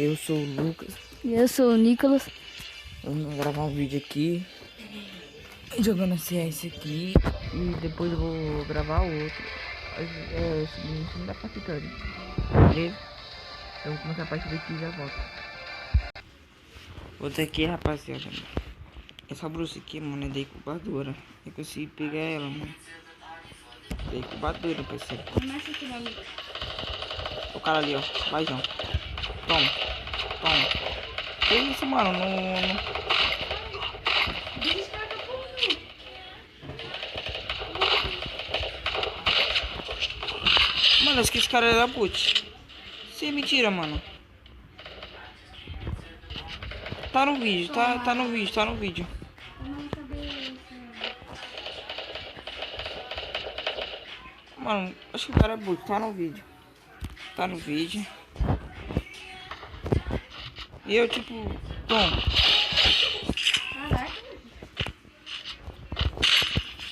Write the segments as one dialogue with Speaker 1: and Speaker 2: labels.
Speaker 1: Eu sou o Lucas.
Speaker 2: E eu sou o Nicolas.
Speaker 1: Vamos gravar um vídeo aqui jogando CS aqui e depois eu vou gravar outro. É o seguinte, não dá pra ficar, beleza? Eu vou começar a partida aqui e já volto. Outra aqui, rapaziada. Essa bruxa aqui, mano, é da incubadora. Eu consegui pegar ela, mano. Da incubadora, parceiro. O cara ali, ó. Vai, João. Toma. Que isso, mano? Não... Mano, acho que esse cara era boot. Isso é mentira, mano. Tá no vídeo, tá no vídeo. Mano, acho que o cara é boot, tá no vídeo. Tá no vídeo. E eu, tipo, toma.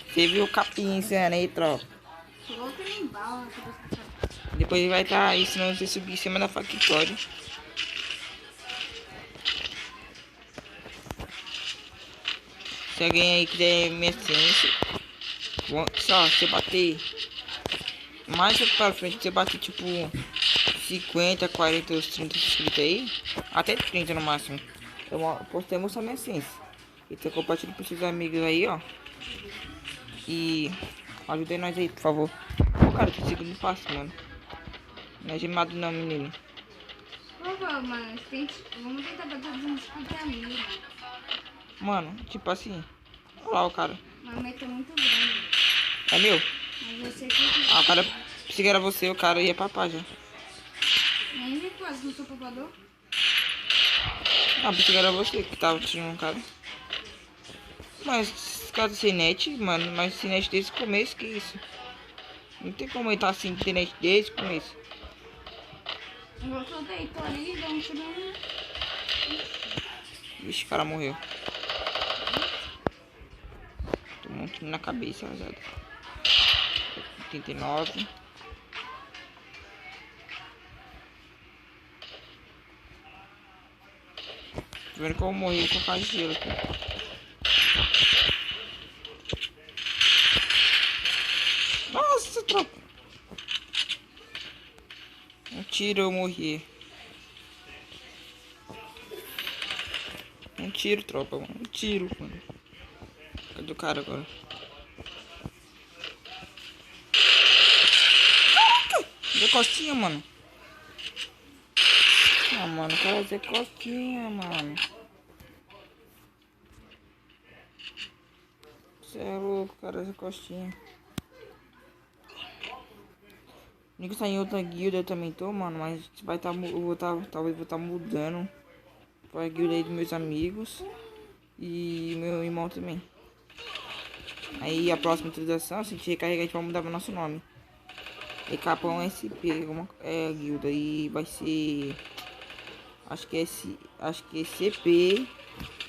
Speaker 1: Você viu o capim ensinando aí, tropa. Depois vai estar ensinando você subir em cima da factória. Se alguém aí quiser minha ciência, só você bater mais pra frente, você bater tipo 50, 40 ou 30 inscritos aí, até 30 no máximo. Eu postei mostrar minha ciência. Então compartilhe com seus amigos aí, ó. E ajudem nós aí, por favor. Pô, cara, tô seguindo fácil, mano. Não é gemado não, menino.
Speaker 2: Por favor, mano, vamos tentar bater 250 amigos.
Speaker 1: Mano, tipo assim. Olha lá o cara.
Speaker 2: Mas a meta é muito grande.
Speaker 1: É meu?
Speaker 2: Mas você que...
Speaker 1: Ah, o cara, se era você, o cara ia papar já.
Speaker 2: Nem me quase não sou papador.
Speaker 1: Ah, pensei que era você que tava tirando um cara. Mas esse cara sem net, mano, mas sem net desde o começo, que isso? Não tem como ele tá assim, sem net desde o começo.
Speaker 2: Eu só deito ali, dou um tiro.
Speaker 1: Vixe, o cara morreu. Tomou um tiro na cabeça, rapaziada. 89. Tô vendo que eu morri com a fase de gelo aqui. Nossa, tropa. Um tiro eu morri. Um tiro, tropa, mano. Um tiro, mano. Cadê o cara agora? Caraca! Deu costinha, mano. Ah, mano, o cara deu costinha, mano. Você é louco, cara, deu costinha. O Nico tá em outra guilda, eu também tô, mano. Mas vai tá, talvez vou tá mudando pra guilda aí dos meus amigos. E meu irmão também. Aí a próxima atualização, se a gente recarregar, a gente vai mudar o nosso nome. É Capão SP, é a guilda. E vai ser... Acho que é CP.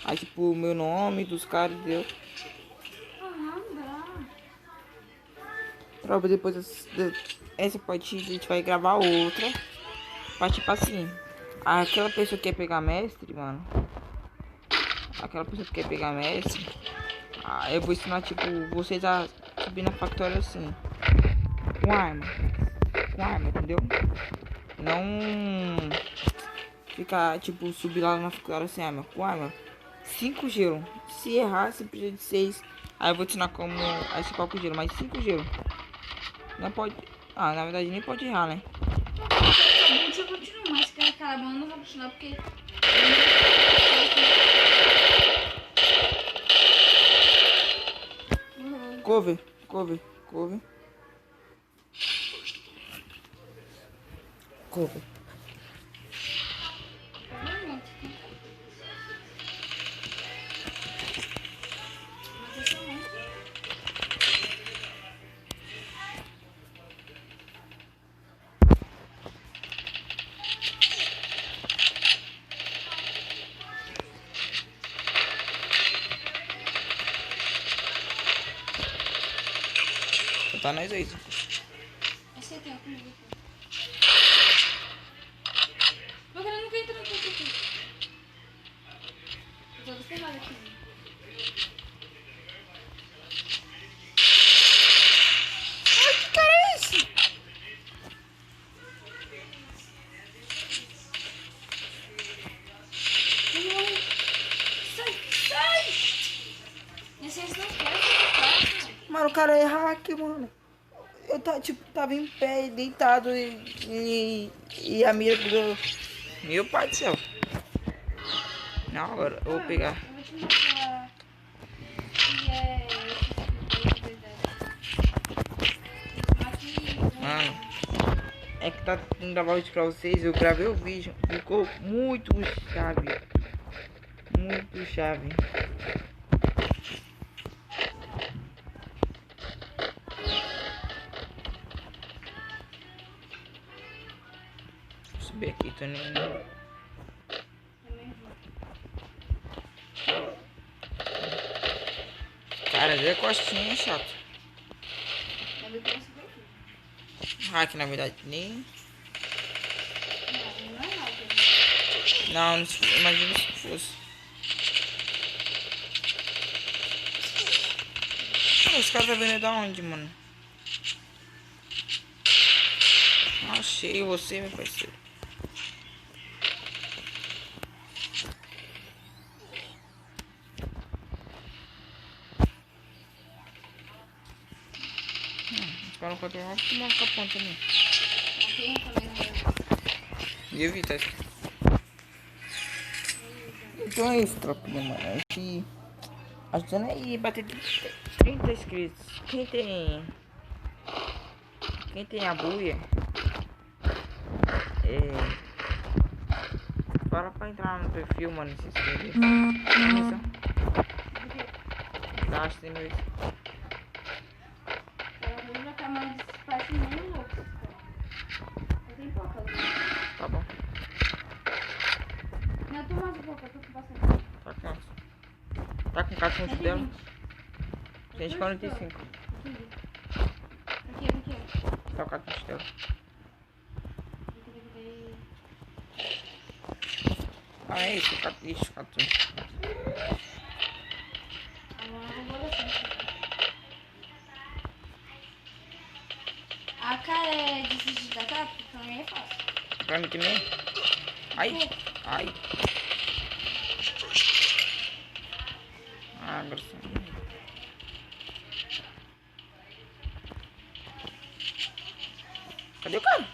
Speaker 1: Aí tipo, o meu nome dos caras, entendeu? Tropa, depois essa partida a gente vai gravar outra. Pra tipo assim, aquela pessoa que quer pegar mestre, mano. Aquela pessoa que quer pegar mestre. Eu vou ensinar tipo vocês a subir na factória assim. Com arma. Com arma, entendeu? Não ficar tipo subir lá na factória sem arma. Com arma. 5 gelo. Se errar, você precisa de 6. Aí eu vou te ensinar como esse palco gelo, mas 5 gelo. Não pode. Ah, na verdade nem pode errar, né?
Speaker 2: Eu continuo, mas se quer cara, eu não vou continuar porque.
Speaker 1: Cover. Tá nós aí.
Speaker 2: Você tem comigo. Porque eu não quero entrar aqui. porrada aqui.
Speaker 1: Ai, que cara é esse?
Speaker 2: Sai, sai! Vocês não querem.
Speaker 1: Mano, o cara é hack, mano. Eu tava em pé, deitado e a mira do... Meu pai do céu. Não, agora eu vou pegar.
Speaker 2: Eu vou te mostrar. Que é.
Speaker 1: Mano, é que tá tentando gravar o vídeo pra vocês. Eu gravei o vídeo. Ficou muito chave. Muito chave. Vou subir aqui, tô nem... Cara, é costinha, chato. Hack, na verdade, nem... Não, imagina se fosse. Esse cara tá vendo da onde, mano? Achei você, meu parceiro. Para pra tomar uma capão também. E evita isso. Então é isso, tropinha, mano. A gente ajudando aí bater 30 inscritos. Quem tem a buia, fala pra entrar no perfil, mano, e se inscrever. Acho que tem meu. Tá bom.
Speaker 2: Não, tô mais um pouco, eu tô com bastante.
Speaker 1: Tá com. Tá com cartão dela? 145.
Speaker 2: Aqui.
Speaker 1: Tá o cartão dela. Ah, é isso, o cartão. Ixi, o cartão.
Speaker 2: A cara é de se digitar, porque pra mim é fácil.
Speaker 1: Pra mim também? Ai, ai. Ah, grosso. Cadê o cara?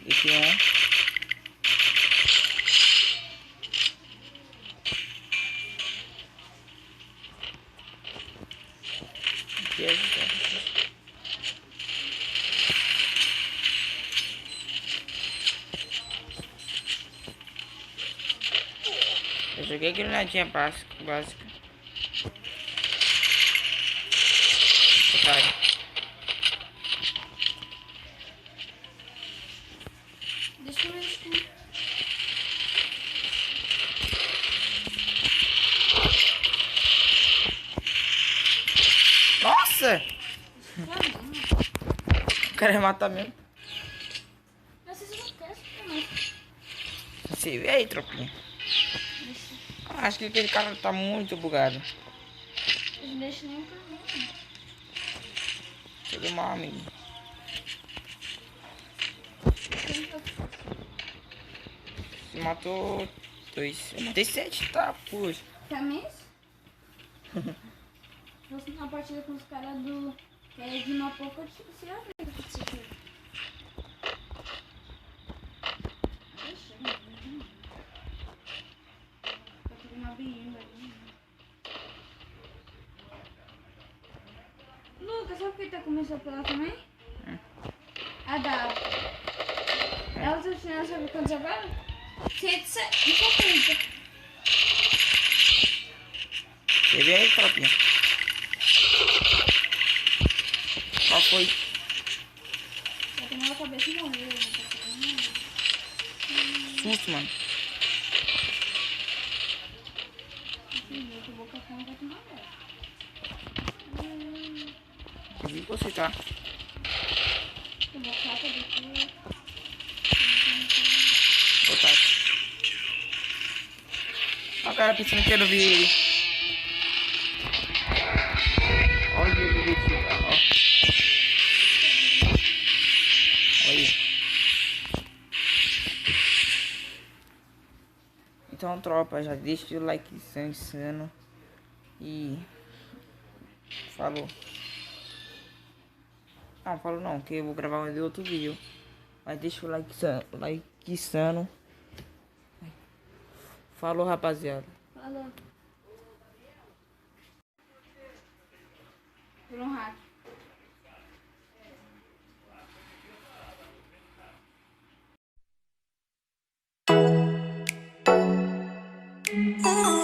Speaker 1: E tem um. Aqui é eu joguei granadinha básica. Otário.
Speaker 2: Deixa eu ver isso.
Speaker 1: Nossa! O cara ia matar mesmo.
Speaker 2: Mas vocês não querem também.
Speaker 1: Você vê aí, tropinha. Acho que aquele cara tá muito bugado.
Speaker 2: Eles não deixam nem pra mim.
Speaker 1: Tudo mal, amigo. Você matou 2. Eu matei 7, tá? Puxa.
Speaker 2: Também? Você na partida com os caras do. De uma pouco eu você já viu o que você fez. Tá tudo uma biinha ali. Lucas, sabe quem tá começando pela também? A Dava. Ela tá tirando, sabe quantos agora? 170.
Speaker 1: Você vê aí, tropinha. Qual foi?
Speaker 2: Já tem na cabeça e morreu.
Speaker 1: Susto, mano.
Speaker 2: Eu tô boca fome, vai tomar agora.
Speaker 1: Eu vi você, tá?
Speaker 2: Tô boca depois.
Speaker 1: cara pensando que era ver ele. Olha o bilhete, ó. Olha aí. Então, tropa, já deixa o like insano. E falou. Não, falou não, que eu vou gravar mais outro vídeo. Mas deixa o like insano. Falou, rapaziada.
Speaker 2: Falou. Por um hack.
Speaker 3: Oh